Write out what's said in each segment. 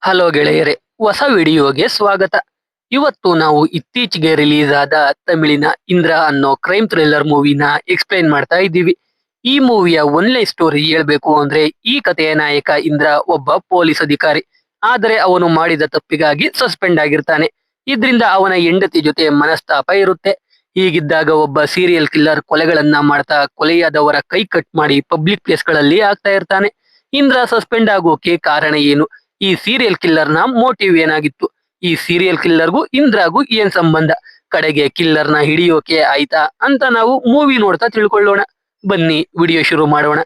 Hello ಗೆಳೆಯರೇ, ಹೊಸ ವಿಡಿಯೋಗೆ ಸ್ವಾಗತ. ಇವತ್ತು ನಾವು ಇತ್ತೀಚೆಗೆ ರಿಲೀಸ್ ಆದ ತಮಿಳಿನ ಇಂದ್ರ ಅನ್ನೋ ಕ್ರೈಮ್ ಥ್ರಿಲ್ಲರ್ ಮೂವಿನ ಎಕ್ಸ್ಪ್ಲೈನ್ ಮಾಡ್ತಾ ಇದ್ದೀವಿ. ಈ ಮೂವಿಯ ಒನ್ಲೈನ್ ಸ್ಟೋರಿ ಹೇಳ್ಬೇಕು ಅಂದ್ರೆ, ಈ ಕಥೆಯ ನಾಯಕ ಇಂದ್ರ ಒಬ್ಬ ಪೊಲೀಸ್ ಅಧಿಕಾರಿ. ಆದರೆ ಅವನು ಮಾಡಿದ ತಪ್ಪಿಗಾಗಿ ಸಸ್ಪೆಂಡ್ ಆಗಿರ್ತಾನೆ. ಇದ್ರಿಂದ ಅವನ ಹೆಂಡತಿ ಜೊತೆ ಮನಸ್ತಾಪ ಇರುತ್ತೆ. ಹೀಗಿದ್ದಾಗ ಒಬ್ಬ ಸೀರಿಯಲ್ ಕಿಲ್ಲರ್ ಕೊಲೆಗಳನ್ನ ಮಾಡ್ತಾ ಕೊಲೆಯಾದವರ ಕೈ ಕಟ್ ಮಾಡಿ ಪಬ್ಲಿಕ್ ಪ್ಲೇಸ್ಗಳಲ್ಲಿ ಆಗ್ತಾ ಇರ್ತಾನೆ. ಇಂದ್ರ ಸಸ್ಪೆಂಡ್ ಆಗೋಕೆ ಕಾರಣ ಏನು? ಈ ಸೀರಿಯಲ್ ಕಿಲ್ಲರ್ ನ ಮೋಟಿವ್ ಏನಾಗಿತ್ತು? ಈ ಸೀರಿಯಲ್ ಕಿಲ್ಲರ್ಗೂ ಇಂದ್ರಾಗೂ ಏನ್ ಸಂಬಂಧ? ಕಡೆಗೆ ಕಿಲ್ಲರ್ ನ ಹಿಡಿಯೋಕೆ ಆಯ್ತಾ ಅಂತ ನಾವು ಮೂವಿ ನೋಡ್ತಾ ತಿಳ್ಕೊಳ್ಳೋಣ. ಬನ್ನಿ ವಿಡಿಯೋ ಶುರು ಮಾಡೋಣ.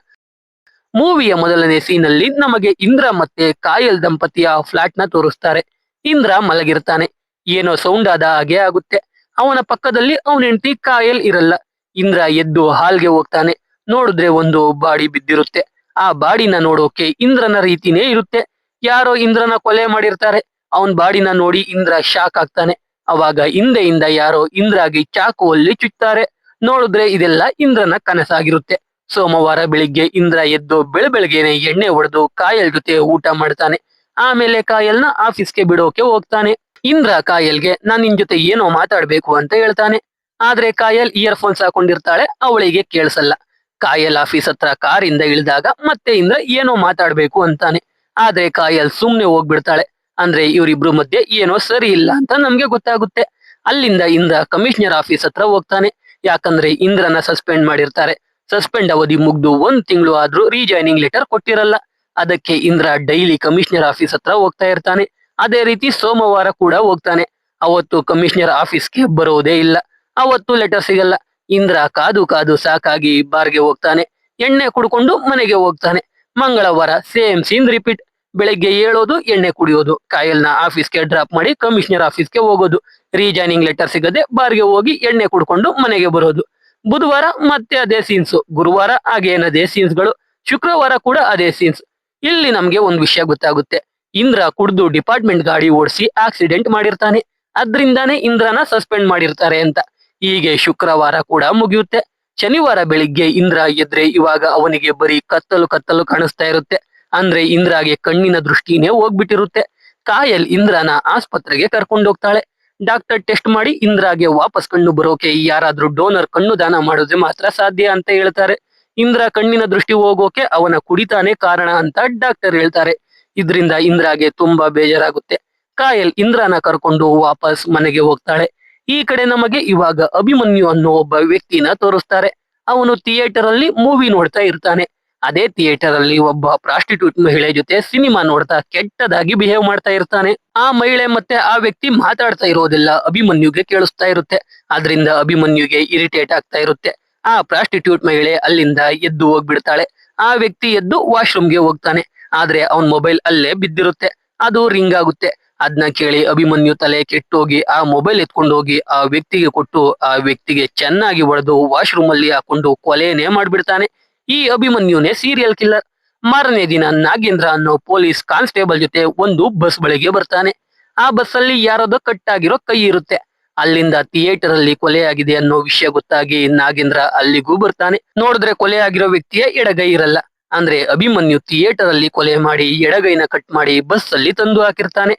ಮೂವಿಯ ಮೊದಲನೇ ಸೀನ್ ಅಲ್ಲಿ ನಮಗೆ ಇಂದ್ರ ಮತ್ತೆ ಕಾಯಲ್ ದಂಪತಿಯ ಫ್ಲಾಟ್ ನ ತೋರಿಸ್ತಾರೆ. ಇಂದ್ರ ಮಲಗಿರ್ತಾನೆ. ಏನೋ ಸೌಂಡ್ ಆದ ಹಾಗೆ ಆಗುತ್ತೆ. ಅವನ ಪಕ್ಕದಲ್ಲಿ ಅವನ ಹೆಂಡತಿ ಕಾಯಲ್ ಇರಲ್ಲ. ಇಂದ್ರ ಎದ್ದು ಹಾಲ್ಗೆ ಹೋಗ್ತಾನೆ. ನೋಡಿದ್ರೆ ಒಂದು ಬಾಡಿ ಬಿದ್ದಿರುತ್ತೆ. ಆ ಬಾಡಿನ ನೋಡೋಕೆ ಇಂದ್ರನ ರೀತಿನೇ ಇರುತ್ತೆ. ಯಾರೋ ಇಂದ್ರನ ಕೊಲೆ ಮಾಡಿರ್ತಾರೆ. ಅವನ್ ಬಾಡಿನ ನೋಡಿ ಇಂದ್ರ ಶಾಕ್ ಆಗ್ತಾನೆ. ಅವಾಗ ಹಿಂದೆಯಿಂದ ಯಾರೋ ಇಂದ್ರಾಗಿ ಚಾಕುವಲ್ಲಿ ಚುಚ್ತಾರೆ. ನೋಡಿದ್ರೆ ಇದೆಲ್ಲ ಇಂದ್ರನ ಕನಸಾಗಿರುತ್ತೆ. ಸೋಮವಾರ ಬೆಳಿಗ್ಗೆ ಇಂದ್ರ ಎದ್ದು ಬೆಳಬೆಳಗ್ಗೆನೆ ಎಣ್ಣೆ ಹೊಡೆದು ಕಾಯಲ್ ಜೊತೆ ಊಟ ಮಾಡ್ತಾನೆ. ಆಮೇಲೆ ಕಾಯಲ್ನ ಆಫೀಸ್ಗೆ ಬಿಡೋಕೆ ಹೋಗ್ತಾನೆ. ಇಂದ್ರ ಕಾಯಲ್ಗೆ ನಾನ್ ನಿನ್ ಜೊತೆ ಏನೋ ಮಾತಾಡ್ಬೇಕು ಅಂತ ಹೇಳ್ತಾನೆ. ಆದ್ರೆ ಕಾಯಲ್ ಇಯರ್ಫೋನ್ಸ್ ಹಾಕೊಂಡಿರ್ತಾಳೆ, ಅವಳಿಗೆ ಕೇಳಿಸಲ್ಲ. ಕಾಯಲ್ ಆಫೀಸ್ ಹತ್ರ ಕಾರಿಂದ ಇಳಿದಾಗ ಮತ್ತೆ ಇಂದ್ರ ಏನೋ ಮಾತಾಡ್ಬೇಕು ಅಂತಾನೆ. ಆದ್ರೆ ಕಾಯಲ್ ಸುಮ್ನೆ ಹೋಗ್ಬಿಡ್ತಾಳೆ. ಅಂದ್ರೆ ಇವರಿಬ್ರು ಮಧ್ಯೆ ಏನೋ ಸರಿ ಇಲ್ಲ ಅಂತ ನಮ್ಗೆ ಗೊತ್ತಾಗುತ್ತೆ. ಅಲ್ಲಿಂದ ಇಂದ್ರ ಕಮಿಷನರ್ ಆಫೀಸ್ ಹತ್ರ ಹೋಗ್ತಾನೆ. ಯಾಕಂದ್ರೆ ಇಂದ್ರನ ಸಸ್ಪೆಂಡ್ ಮಾಡಿರ್ತಾರೆ. ಸಸ್ಪೆಂಡ್ ಅವಧಿ ಮುಗ್ದು 1 ತಿಂಗಳು ಆದ್ರೂ ರೀಜಾಯ್ನಿಂಗ್ ಲೆಟರ್ ಕೊಟ್ಟಿರಲ್ಲ. ಅದಕ್ಕೆ ಇಂದ್ರ ಡೈಲಿ ಕಮಿಷನರ್ ಆಫೀಸ್ ಹತ್ರ ಹೋಗ್ತಾ ಇರ್ತಾನೆ. ಅದೇ ರೀತಿ ಸೋಮವಾರ ಕೂಡ ಹೋಗ್ತಾನೆ. ಅವತ್ತು ಕಮಿಷನರ್ ಆಫೀಸ್ಗೆ ಬರೋದೇ ಇಲ್ಲ. ಅವತ್ತು ಲೆಟರ್ ಸಿಗಲ್ಲ. ಇಂದ್ರ ಕಾದು ಕಾದು ಸಾಕಾಗಿ ಬಾರ್ಗೆ ಹೋಗ್ತಾನೆ. ಎಣ್ಣೆ ಕುಡ್ಕೊಂಡು ಮನೆಗೆ ಹೋಗ್ತಾನೆ. ಮಂಗಳವಾರ ಸೇಮ್ ಸೀನ್ ರಿಪೀಟ್. ಬೆಳಗ್ಗೆ ಏಳೋದು, ಎಣ್ಣೆ ಕುಡಿಯೋದು, ಕಾಯಲ್ನ ಆಫೀಸ್ಗೆ ಡ್ರಾಪ್ ಮಾಡಿ ಕಮಿಷನರ್ ಆಫೀಸ್ಗೆ ಹೋಗೋದು, ರೀಜಾಯ್ನಿಂಗ್ ಲೆಟರ್ ಸಿಗದೆ ಬಾರ್ಗೆ ಹೋಗಿ ಎಣ್ಣೆ ಕುಡ್ಕೊಂಡು ಮನೆಗೆ ಬರೋದು. ಬುಧವಾರ ಮತ್ತೆ ಅದೇ ಸೀನ್ಸ್, ಗುರುವಾರ ಹಾಗೇನದೇ ಸೀನ್ಸ್ಗಳು, ಶುಕ್ರವಾರ ಕೂಡ ಅದೇ ಸೀನ್ಸ್. ಇಲ್ಲಿ ನಮ್ಗೆ ಒಂದು ವಿಷಯ ಗೊತ್ತಾಗುತ್ತೆ. ಇಂದ್ರ ಕುಡ್ದು ಡಿಪಾರ್ಟ್ಮೆಂಟ್ ಗಾಡಿ ಓಡಿಸಿ ಆಕ್ಸಿಡೆಂಟ್ ಮಾಡಿರ್ತಾನೆ. ಅದ್ರಿಂದಾನೇ ಇಂದ್ರನ ಸಸ್ಪೆಂಡ್ ಮಾಡಿರ್ತಾರೆ ಅಂತ. ಹೀಗೆ ಶುಕ್ರವಾರ ಕೂಡ ಮುಗಿಯುತ್ತೆ. ಶನಿವಾರ ಬೆಳಿಗ್ಗೆ ಇಂದ್ರ ಎದ್ರೆ ಇವಾಗ ಅವನಿಗೆ ಬರೀ ಕತ್ತಲು ಕತ್ತಲು ಕಾಣಿಸ್ತಾ ಇರುತ್ತೆ. ಅಂದ್ರೆ ಇಂದ್ರಾಗೆ ಕಣ್ಣಿನ ದೃಷ್ಟಿನೇ ಹೋಗ್ಬಿಟ್ಟಿರುತ್ತೆ. ಕಾಯಲ್ ಇಂದ್ರನ ಆಸ್ಪತ್ರೆಗೆ ಕರ್ಕೊಂಡು ಹೋಗ್ತಾಳೆ. ಡಾಕ್ಟರ್ ಟೆಸ್ಟ್ ಮಾಡಿ ಇಂದ್ರಾಗೆ ವಾಪಸ್ ಕಣ್ಣು ಬರೋಕೆ ಯಾರಾದ್ರೂ ಡೋನರ್ ಕಣ್ಣು ದಾನ ಮಾಡಿದ್ರೆ ಮಾತ್ರ ಸಾಧ್ಯ ಅಂತ ಹೇಳ್ತಾರೆ. ಇಂದ್ರ ಕಣ್ಣಿನ ದೃಷ್ಟಿ ಹೋಗೋಕೆ ಅವನ ಕುಡಿತಾನೆ ಕಾರಣ ಅಂತ ಡಾಕ್ಟರ್ ಹೇಳ್ತಾರೆ. ಇದ್ರಿಂದ ಇಂದ್ರಾಗೆ ತುಂಬಾ ಬೇಜಾರಾಗುತ್ತೆ. ಕಾಯಲ್ ಇಂದ್ರನ ಕರ್ಕೊಂಡು ವಾಪಸ್ ಮನೆಗೆ ಹೋಗ್ತಾಳೆ. ಈ ಕಡೆ ನಮಗೆ ಇವಾಗ ಅಭಿಮನ್ಯು ಅನ್ನೋ ಒಬ್ಬ ವ್ಯಕ್ತಿನ ತೋರಿಸ್ತಾರೆ. ಅವನು ಥಿಯೇಟರ್ ಅಲ್ಲಿ ಮೂವಿ ನೋಡ್ತಾ ಇರ್ತಾನೆ. ಅದೇ ಥಿಯೇಟರ್ ಅಲ್ಲಿ ಒಬ್ಬ ಪ್ರಾಸ್ಟಿಟ್ಯೂಟ್ ಮಹಿಳೆ ಜೊತೆ ಸಿನಿಮಾ ನೋಡ್ತಾ ಕೆಟ್ಟದಾಗಿ ಬಿಹೇವ್ ಮಾಡ್ತಾ ಇರ್ತಾನೆ. ಆ ಮಹಿಳೆ ಮತ್ತೆ ಆ ವ್ಯಕ್ತಿ ಮಾತಾಡ್ತಾ ಇರೋದೆಲ್ಲ ಅಭಿಮನ್ಯುಗೆ ಕೇಳಿಸ್ತಾ ಇರುತ್ತೆ. ಆದ್ರಿಂದ ಅಭಿಮನ್ಯುಗೆ ಇರಿಟೇಟ್ ಆಗ್ತಾ ಇರುತ್ತೆ. ಆ ಪ್ರಾಸ್ಟಿಟ್ಯೂಟ್ ಮಹಿಳೆ ಅಲ್ಲಿಂದ ಎದ್ದು ಹೋಗ್ಬಿಡ್ತಾಳೆ. ಆ ವ್ಯಕ್ತಿ ಎದ್ದು ವಾಶ್ರೂಮ್ಗೆ ಹೋಗ್ತಾನೆ. ಆದ್ರೆ ಅವನ್ ಮೊಬೈಲ್ ಅಲ್ಲೇ ಬಿದ್ದಿರುತ್ತೆ. ಅದು ರಿಂಗ್ ಆಗುತ್ತೆ. ಅದನ್ನ ಕೇಳಿ ಅಭಿಮನ್ಯು ತಲೆ ಕೆಟ್ಟೋಗಿ ಆ ಮೊಬೈಲ್ ಎತ್ಕೊಂಡು ಹೋಗಿ ಆ ವ್ಯಕ್ತಿಗೆ ಕೊಟ್ಟು ಆ ವ್ಯಕ್ತಿಗೆ ಚೆನ್ನಾಗಿ ಹೊಡೆದು ವಾಶ್ರೂಮ್ ಅಲ್ಲಿ ಹಾಕೊಂಡು ಕೊಲೆನೇ ಮಾಡ್ಬಿಡ್ತಾನೆ. ಈ ಅಭಿಮನ್ಯುನೇ ಸೀರಿಯಲ್ ಕಿಲ್ಲರ್. ಮಾರನೇ ದಿನ ನಾಗೇಂದ್ರ ಅನ್ನೋ ಪೊಲೀಸ್ ಕಾನ್ಸ್ಟೇಬಲ್ ಜೊತೆ ಒಂದು ಬಸ್ ಬಳಿಗೆ ಬರ್ತಾನೆ. ಆ ಬಸ್ ಅಲ್ಲಿ ಯಾರದೋ ಕಟ್ಟಾಗಿರೋ ಕೈ ಇರುತ್ತೆ. ಅಲ್ಲಿಂದ ಥಿಯೇಟರ್ ಅಲ್ಲಿ ಕೊಲೆಯಾಗಿದೆ ಅನ್ನೋ ವಿಷಯ ಗೊತ್ತಾಗಿ ನಾಗೇಂದ್ರ ಅಲ್ಲಿಗೂ ಬರ್ತಾನೆ. ನೋಡಿದ್ರೆ ಕೊಲೆ ಆಗಿರೋ ವ್ಯಕ್ತಿಯ ಎಡಗೈ ಇರಲ್ಲ. ಅಂದ್ರೆ ಅಭಿಮನ್ಯು ಥಿಯೇಟರ್ ಅಲ್ಲಿ ಕೊಲೆ ಮಾಡಿ ಎಡಗೈನ ಕಟ್ ಮಾಡಿ ಬಸ್ ಅಲ್ಲಿ ತಂದು ಹಾಕಿರ್ತಾನೆ.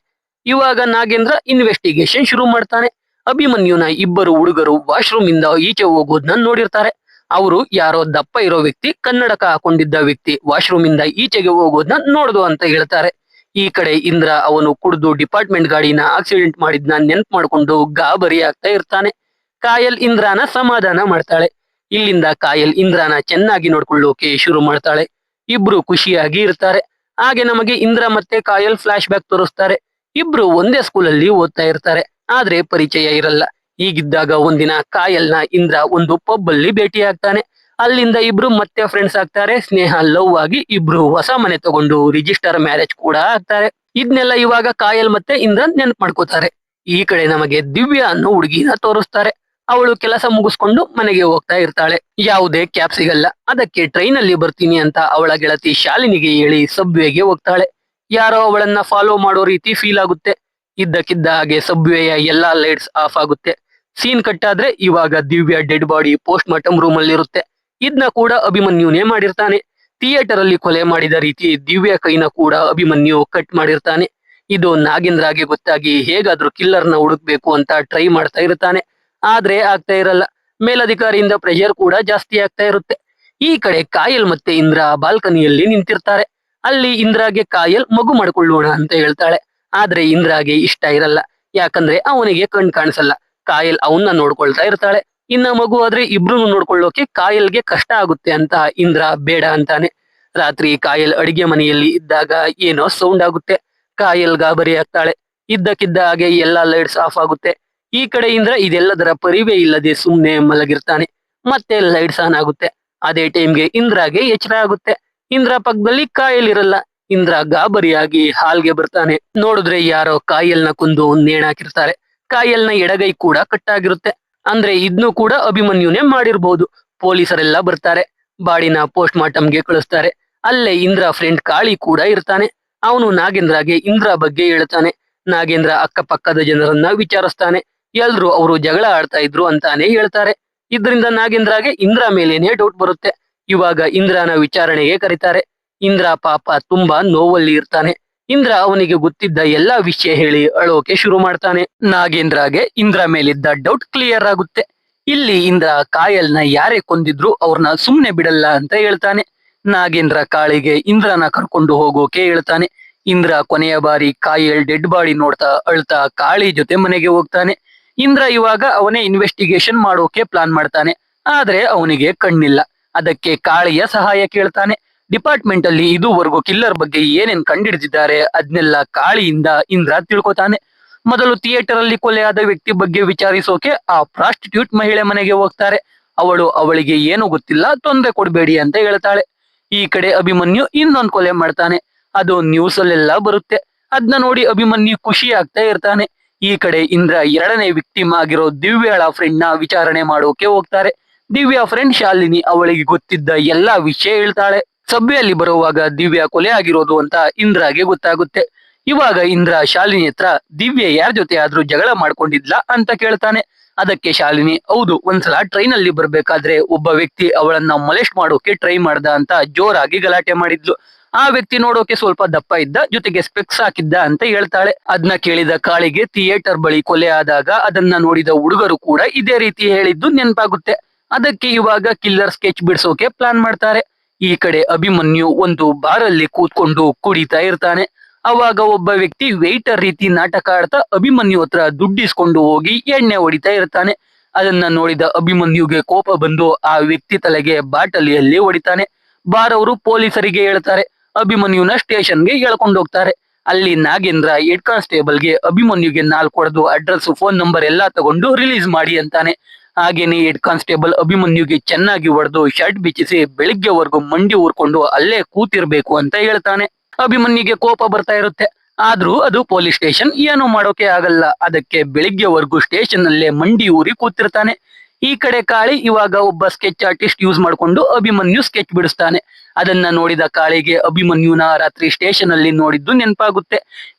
ಇವಾಗ ನಾಗೇಂದ್ರ ಇನ್ವೆಸ್ಟಿಗೇಷನ್ ಶುರು ಮಾಡ್ತಾನೆ. ಅಭಿಮನ್ಯುನ ಇಬ್ಬರು ಹುಡುಗರು ವಾಶ್ರೂಮ್ ಇಂದ ಈಚೆ ಹೋಗೋದನ್ನ ನೋಡಿರ್ತಾರೆ. ಅವರು ಯಾರೋ ದಪ್ಪ ಇರೋ ವ್ಯಕ್ತಿ, ಕನ್ನಡಕ ಹಾಕೊಂಡಿದ್ದ ವ್ಯಕ್ತಿ ವಾಶ್ರೂಮ್ ಇಂದ ಈಚೆಗೆ ಹೋಗೋದನ್ನ ನೋಡ್ದು ಅಂತ ಹೇಳ್ತಾರೆ. ಈ ಕಡೆ ಇಂದ್ರ ಅವನು ಕುಡಿದು ಡಿಪಾರ್ಟ್ಮೆಂಟ್ ಗಾಡಿನ ಆಕ್ಸಿಡೆಂಟ್ ಮಾಡಿದ್ನ ನೆನ್ಪ್ ಮಾಡ್ಕೊಂಡು ಗಾಬರಿ ಆಗ್ತಾ ಇರ್ತಾನೆ. ಕಾಯಲ್ ಇಂದ್ರನ ಸಮಾಧಾನ ಮಾಡ್ತಾಳೆ. ಇಲ್ಲಿಂದ ಕಾಯಲ್ ಇಂದ್ರನ ಚೆನ್ನಾಗಿ ನೋಡ್ಕೊಳ್ಳೋಕೆ ಶುರು ಮಾಡ್ತಾಳೆ. ಇಬ್ರು ಖುಷಿಯಾಗಿ ಇರ್ತಾರೆ. ಹಾಗೆ ನಮಗೆ ಇಂದ್ರ ಮತ್ತೆ ಕಾಯಲ್ ಫ್ಲಾಶ್ ಬ್ಯಾಕ್ ತೋರಿಸ್ತಾರೆ. ಇಬ್ರು ಒಂದೇ ಸ್ಕೂಲಲ್ಲಿ ಓದ್ತಾ ಇರ್ತಾರೆ. ಆದ್ರೆ ಪರಿಚಯ ಇರಲ್ಲ. ಹೀಗಿದ್ದಾಗ ಒಂದಿನ ಕಾಯಲ್ನ ಇಂದ್ರ ಒಂದು ಪಬ್ ಅಲ್ಲಿ ಭೇಟಿ ಆಗ್ತಾನೆ. ಅಲ್ಲಿಂದ ಇಬ್ರು ಮತ್ತೆ ಫ್ರೆಂಡ್ಸ್ ಆಗ್ತಾರೆ. ಸ್ನೇಹ ಲವ್ ಆಗಿ ಇಬ್ರು ಹೊಸ ಮನೆ ತಗೊಂಡು ರಿಜಿಸ್ಟರ್ ಮ್ಯಾರೇಜ್ ಕೂಡ ಆಗ್ತಾರೆ. ಇದನ್ನೆಲ್ಲ ಇವಾಗ ಕಾಯಲ್ ಮತ್ತೆ ಇಂದ್ರ ನೆನ್ಪ್ ಮಾಡ್ಕೋತಾರೆ. ಈ ಕಡೆ ನಮಗೆ ದಿವ್ಯಾ ಅನ್ನೋ ಹುಡುಗಿನ ತೋರಿಸ್ತಾರೆ. ಅವಳು ಕೆಲಸ ಮುಗಿಸ್ಕೊಂಡು ಮನೆಗೆ ಹೋಗ್ತಾ ಇರ್ತಾಳೆ. ಯಾವುದೇ ಕ್ಯಾಬ್ ಸಿಗಲ್ಲ. ಅದಕ್ಕೆ ಟ್ರೈನ್ ಅಲ್ಲಿ ಬರ್ತೀನಿ ಅಂತ ಅವಳ ಗೆಳತಿ ಶಾಲಿನಿಗೆ ಹೇಳಿ ಸಬ್ವೇಗೆ ಹೋಗ್ತಾಳೆ. ಯಾರೋ ಅವಳನ್ನ ಫಾಲೋ ಮಾಡೋ ರೀತಿ ಫೀಲ್ ಆಗುತ್ತೆ. ಇದ್ದಕ್ಕಿದ್ದ ಹಾಗೆ ಸಬ್ವೇಯ ಎಲ್ಲಾ ಲೈಟ್ಸ್ ಆಫ್ ಆಗುತ್ತೆ. ಸೀನ್ ಕಟ್ ಆದ್ರೆ ಇವಾಗ Divya dead body post mortem room ಅಲ್ಲಿ ಇರುತ್ತೆ. ಇದನ್ನ ಕೂಡ ಅಭಿಮನ್ಯುನೇ ಮಾಡಿರ್ತಾನೆ. ಥಿಯೇಟರ್ ಅಲ್ಲಿ ಕೊಲೆ ಮಾಡಿದ ರೀತಿ ದಿವ್ಯಾ ಕೈನ ಕೂಡ ಅಭಿಮನ್ಯು ಕಟ್ ಮಾಡಿರ್ತಾನೆ. ಇದು ನಾಗೇಂದ್ರಗೆ ಗೊತ್ತಾಗಿ ಹೇಗಾದ್ರೂ ಕಿಲ್ಲರ್ನ ಹುಡುಕ್ಬೇಕು ಅಂತ ಟ್ರೈ ಮಾಡ್ತಾ ಇರ್ತಾನೆ. ಆದ್ರೆ ಆಗ್ತಾ ಇರಲ್ಲ. ಮೇಲಧಿಕಾರಿಯಿಂದ ಪ್ರೆಷರ್ ಕೂಡ ಜಾಸ್ತಿ ಆಗ್ತಾ ಇರುತ್ತೆ. ಈ ಕಡೆ ಕಾಯಲ್ ಮತ್ತೆ ಇಂದ್ರ ಬಾಲ್ಕನಿಯಲ್ಲಿ ನಿಂತಿರ್ತಾರೆ. ಅಲ್ಲಿ ಇಂದ್ರಾಗೆ ಕಾಯಲ್ ಮಗು ಮಾಡ್ಕೊಳ್ಳೋಣ ಅಂತ ಹೇಳ್ತಾಳೆ. ಆದ್ರೆ ಇಂದ್ರಾಗೆ ಇಷ್ಟ ಇರಲ್ಲ. ಯಾಕಂದ್ರೆ ಅವನಿಗೆ ಕಣ್ ಕಾಣಿಸಲ್ಲ. ಕಾಯಲ್ ಅವನ್ನ ನೋಡ್ಕೊಳ್ತಾ ಇರ್ತಾಳೆ. ಇನ್ನ ಮಗು ಆದ್ರೆ ಇಬ್ರು ನೋಡ್ಕೊಳ್ಳೋಕೆ ಕಾಯಲ್ಗೆ ಕಷ್ಟ ಆಗುತ್ತೆ ಅಂತ ಇಂದ್ರ ಬೇಡ ಅಂತಾನೆ. ರಾತ್ರಿ ಕಾಯಲ್ ಅಡಿಗೆ ಮನೆಯಲ್ಲಿ ಇದ್ದಾಗ ಏನೋ ಸೌಂಡ್ ಆಗುತ್ತೆ. ಕಾಯಲ್ ಗಾಬರಿ ಆಗ್ತಾಳೆ. ಇದ್ದಕ್ಕಿದ್ದ ಹಾಗೆ ಎಲ್ಲಾ ಲೈಟ್ಸ್ ಆಫ್ ಆಗುತ್ತೆ. ಈ ಕಡೆ ಇಂದ್ರ ಇದೆಲ್ಲದರ ಪರಿವೇ ಇಲ್ಲದೆ ಸುಮ್ನೆ ಮಲಗಿರ್ತಾನೆ. ಮತ್ತೆ ಲೈಟ್ಸ್ ಆನ್ ಆಗುತ್ತೆ. ಅದೇ ಟೈಮ್ಗೆ ಇಂದ್ರಾಗೆ ಎಚ್ಚರ ಆಗುತ್ತೆ. ಇಂದ್ರ ಪಕ್ಕದಲ್ಲಿ ಕಾಯಲ್ ಇರಲ್ಲ. ಇಂದ್ರ ಗಾಬರಿಯಾಗಿ ಹಾಲ್ಗೆ ಬರ್ತಾನೆ. ನೋಡಿದ್ರೆ ಯಾರೋ ಕಾಯಲ್ನ ಕೊಂದು ನೇಣಾಕಿರ್ತಾರೆ. ಕಾಯಲ್ನ ಎಡಗೈ ಕೂಡ ಕಟ್ಟಾಗಿರುತ್ತೆ. ಅಂದ್ರೆ ಇದ್ನು ಕೂಡ ಅಭಿಮನ್ಯುನೇ ಮಾಡಿರ್ಬೋದು. ಪೊಲೀಸರೆಲ್ಲ ಬರ್ತಾರೆ. ಬಾಡಿನ ಪೋಸ್ಟ್ ಮಾರ್ಟಂಗೆ ಕಳಿಸ್ತಾರೆ. ಅಲ್ಲೇ ಇಂದ್ರ ಫ್ರೆಂಡ್ ಕಾಳಿ ಕೂಡ ಇರ್ತಾನೆ. ಅವನು ನಾಗೇಂದ್ರಗೆ ಇಂದ್ರ ಬಗ್ಗೆ ಹೇಳ್ತಾನೆ. ನಾಗೇಂದ್ರ ಅಕ್ಕಪಕ್ಕದ ಜನರನ್ನ ವಿಚಾರಿಸ್ತಾನೆ. ಎಲ್ರು ಅವರು ಜಗಳ ಆಡ್ತಾ ಇದ್ರು ಅಂತಾನೆ ಹೇಳ್ತಾರೆ. ಇದ್ರಿಂದ ನಾಗೇಂದ್ರಗೆ ಇಂದ್ರ ಮೇಲೇನೆ ಡೌಟ್ ಬರುತ್ತೆ. ಇವಾಗ ಇಂದ್ರನ ವಿಚಾರಣೆಗೆ ಕರೀತಾರೆ. ಇಂದ್ರ ಪಾಪ ತುಂಬಾ ನೋವಲ್ಲಿ ಇರ್ತಾನೆ. ಇಂದ್ರ ಅವನಿಗೆ ಗೊತ್ತಿದ್ದ ಎಲ್ಲಾ ವಿಷಯ ಹೇಳಿ ಅಳೋಕೆ ಶುರು ಮಾಡ್ತಾನೆ. ನಾಗೇಂದ್ರಗೆ ಇಂದ್ರ ಮೇಲಿದ್ದ ಡೌಟ್ ಕ್ಲಿಯರ್ ಆಗುತ್ತೆ. ಇಲ್ಲಿ ಇಂದ್ರ ಕಾಯಲ್ನ ಯಾರೇ ಕೊಂದಿದ್ರು ಅವ್ರನ್ನ ಸುಮ್ನೆ ಬಿಡಲ್ಲ ಅಂತ ಹೇಳ್ತಾನೆ. ನಾಗೇಂದ್ರ ಕಾಳಿಗೆ ಇಂದ್ರನ ಕರ್ಕೊಂಡು ಹೋಗೋಕೆ ಹೇಳ್ತಾನೆ. ಇಂದ್ರ ಕೊನೆಯ ಬಾರಿ ಕಾಯಲ್ ಡೆಡ್ ಬಾಡಿ ನೋಡ್ತಾ ಅಳ್ತಾ ಕಾಳಿ ಜೊತೆ ಮನೆಗೆ ಹೋಗ್ತಾನೆ. ಇಂದ್ರ ಇವಾಗ ಅವನೇ ಇನ್ವೆಸ್ಟಿಗೇಷನ್ ಮಾಡೋಕೆ ಪ್ಲಾನ್ ಮಾಡ್ತಾನೆ. ಆದ್ರೆ ಅವನಿಗೆ ಕಣ್ಣಿಲ್ಲ. ಅದಕ್ಕೆ ಕಾಳಿಯ ಸಹಾಯ ಕೇಳ್ತಾನೆ. ಡಿಪಾರ್ಟ್ಮೆಂಟ್ ಅಲ್ಲಿ ಇದುವರೆಗೂ ಕಿಲ್ಲರ್ ಬಗ್ಗೆ ಏನೇನ್ ಕಂಡಿಡ್ದಿದ್ದಾರೆ ಅದನ್ನೆಲ್ಲ ಕಾಳಿಯಿಂದ ಇಂದ್ರ ತಿಳ್ಕೊತಾನೆ. ಮೊದಲು ಥಿಯೇಟರ್ ಅಲ್ಲಿ ಕೊಲೆಯಾದ ವ್ಯಕ್ತಿ ಬಗ್ಗೆ ವಿಚಾರಿಸೋಕೆ ಆ ಪ್ರಾಸ್ಟಿಟ್ಯೂಟ್ ಮಹಿಳೆ ಮನೆಗೆ ಹೋಗ್ತಾರೆ. ಅವಳಿಗೆ ಏನು ಗೊತ್ತಿಲ್ಲ, ತೊಂದರೆ ಕೊಡ್ಬೇಡಿ ಅಂತ ಹೇಳ್ತಾಳೆ. ಈ ಕಡೆ ಅಭಿಮನ್ಯು ಇನ್ನೊಂದ್ ಕೊಲೆ ಮಾಡ್ತಾನೆ. ಅದು ನ್ಯೂಸ್ ಅಲ್ಲೆಲ್ಲ ಬರುತ್ತೆ. ಅದನ್ನ ನೋಡಿ ಅಭಿಮನ್ಯು ಖುಷಿ ಆಗ್ತಾ ಇರ್ತಾನೆ. ಈ ಕಡೆ ಇಂದ್ರ ಎರಡನೇ ವಿಕ್ಟಿಮ್ ಆಗಿರೋ ದಿವ್ಯಾಳ ಫ್ರೆಂಡ್ ನ ವಿಚಾರಣೆ ಮಾಡೋಕೆ ಹೋಗ್ತಾರೆ. ದಿವ್ಯಾ ಫ್ರೆಂಡ್ ಶಾಲಿನಿ ಅವಳಿಗೆ ಗೊತ್ತಿದ್ದ ಎಲ್ಲಾ ವಿಷಯ ಹೇಳ್ತಾಳೆ. ಸಭೆಯಲ್ಲಿ ಬರುವಾಗ ದಿವ್ಯಾ ಕೊಲೆ ಆಗಿರೋದು ಅಂತ ಇಂದ್ರಾಗೆ ಗೊತ್ತಾಗುತ್ತೆ. ಇವಾಗ ಇಂದ್ರ ಶಾಲಿನಿ ಹತ್ರ ದಿವ್ಯಾ ಯಾರ ಜೊತೆ ಆದ್ರೂ ಜಗಳ ಮಾಡ್ಕೊಂಡಿದ್ಲಾ ಅಂತ ಕೇಳ್ತಾನೆ. ಅದಕ್ಕೆ ಶಾಲಿನಿ ಹೌದು, ಒಂದ್ಸಲ ಟ್ರೈನ್ ಅಲ್ಲಿ ಬರ್ಬೇಕಾದ್ರೆ ಒಬ್ಬ ವ್ಯಕ್ತಿ ಅವಳನ್ನ ಮೊಲೆಸ್ಟ್ ಮಾಡೋಕೆ ಟ್ರೈ ಮಾಡ್ದ ಅಂತ ಜೋರಾಗಿ ಗಲಾಟೆ ಮಾಡಿದ್ಲು. ಆ ವ್ಯಕ್ತಿ ನೋಡೋಕೆ ಸ್ವಲ್ಪ ದಪ್ಪ ಇದ್ದ, ಜೊತೆಗೆ ಸ್ಪೆಕ್ಸ್ ಹಾಕಿದ್ದ ಅಂತ ಹೇಳ್ತಾಳೆ. ಅದನ್ನ ಕೇಳಿದ ಕಾಳಿಗೆ ಥಿಯೇಟರ್ ಬಳಿ ಕೊಲೆ ಆದಾಗ ಅದನ್ನ ನೋಡಿದ ಹುಡುಗರು ಕೂಡ ಇದೇ ರೀತಿ ಹೇಳಿದ್ದು ನೆನಪಾಗುತ್ತೆ. ಅದಕ್ಕೆ ಇವಾಗ ಕಿಲ್ಲರ್ ಸ್ಕೆಚ್ ಬಿಡಿಸೋಕೆ ಪ್ಲಾನ್ ಮಾಡ್ತಾರೆ. ಈ ಕಡೆ ಅಭಿಮನ್ಯು ಒಂದು ಬಾರಲ್ಲಿ ಕೂತ್ಕೊಂಡು ಕುಡಿತಾ ಇರ್ತಾನೆ. ಅವಾಗ ಒಬ್ಬ ವ್ಯಕ್ತಿ ವೇಟರ್ ರೀತಿ ನಾಟಕ ಆಡ್ತಾ ಅಭಿಮನ್ಯು ಹತ್ರ ದುಡ್ಡಿಸ್ಕೊಂಡು ಹೋಗಿ ಎಣ್ಣೆ ಹೊಡಿತಾ ಇರ್ತಾನೆ. ಅದನ್ನ ನೋಡಿದ ಅಭಿಮನ್ಯುಗೆ ಕೋಪ ಬಂದು ಆ ವ್ಯಕ್ತಿ ತಲೆಗೆ ಬಾಟಲಿಯಲ್ಲಿ ಹೊಡಿತಾನೆ. ಬಾರ್ ಅವರು ಪೊಲೀಸರಿಗೆ ಹೇಳ್ತಾರೆ. ಅಭಿಮನ್ಯುನ ಸ್ಟೇಷನ್ಗೆ ಎಳ್ಕೊಂಡು ಹೋಗ್ತಾರೆ. ಅಲ್ಲಿ ನಾಗೇಂದ್ರ ಹೆಡ್ ಕಾನ್ಸ್ಟೇಬಲ್ಗೆ ಅಭಿಮನ್ಯುಗೆ 4 ಹೊಡೆದು ಅಡ್ರೆಸ್, ಫೋನ್ ನಂಬರ್ ಎಲ್ಲಾ ತಗೊಂಡು ರಿಲೀಸ್ ಮಾಡಿ ಅಂತಾನೆ. ಹಾಗೇನೆ ಹೆಡ್ ಕಾನ್ಸ್ಟೇಬಲ್ ಅಭಿಮನ್ಯುಗೆ ಚೆನ್ನಾಗಿ ಹೊಡೆದು ಶರ್ಟ್ ಬಿಚ್ಚಿಸಿ ಬೆಳಿಗ್ಗೆವರೆಗೂ ಮಂಡಿ ಊರ್ಕೊಂಡು ಅಲ್ಲೇ ಕೂತಿರ್ಬೇಕು ಅಂತ ಹೇಳ್ತಾನೆ. ಅಭಿಮನ್ಯುಗೆ ಕೋಪ ಬರ್ತಾ ಇರುತ್ತೆ. ಆದ್ರೂ ಅದು ಪೊಲೀಸ್ ಸ್ಟೇಷನ್, ಏನು ಮಾಡೋಕೆ ಆಗಲ್ಲ. ಅದಕ್ಕೆ ಬೆಳಿಗ್ಗೆವರೆಗೂ ಸ್ಟೇಷನ್ ಅಲ್ಲೇ ಮಂಡಿ ಊರಿ ಕೂತಿರ್ತಾನೆ. ಈ ಕಡೆ ಕಾಳಿ ಇವಾಗ ಒಬ್ಬ ಸ್ಕೆಚ್ ಆರ್ಟಿಸ್ಟ್ ಯೂಸ್ ಮಾಡ್ಕೊಂಡು ಅಭಿಮನ್ಯು ಸ್ಕೆಚ್ ಬಿಡಿಸ್ತಾನೆ. ಅದನ್ನ ನೋಡಿದ ಕಾಳಿಗೆ ಅಭಿಮನ್ಯುನ ರಾತ್ರಿ ಸ್ಟೇಷನ್ ಅಲ್ಲಿ ನೋಡಿದ್ದು ನೆನಪಾಗುತ್ತೆ.